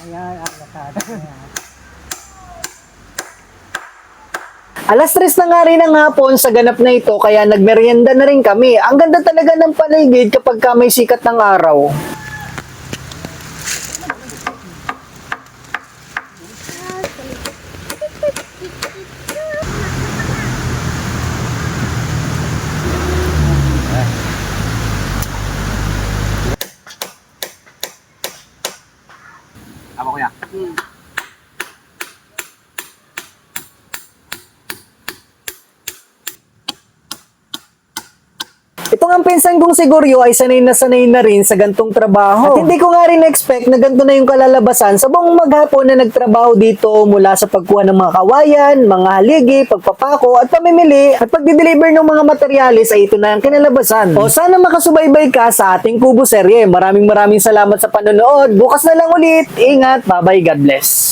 Ayan, alasada. Alas 3 na nga rin ng hapon sa ganap na ito kaya nagmeryenda na rin kami. Ang ganda talaga ng paligid kapag ka may sikat ng araw. Apa kuya? Ito nga ang pinsan kong siguryo ay sanay na rin sa gantong trabaho. At hindi ko nga rin na-expect na ganito na yung kalalabasan sa buong maghapon na nagtrabaho dito mula sa pagkuha ng mga kawayan, mga haligi, pagpapako at pamimili at pagdi-deliver ng mga materyales ay ito na ang kinalabasan. O sana makasubaybay ka sa ating Kubo serye. Maraming salamat sa panonood. Bukas na lang ulit. Ingat. Bye-bye. God bless.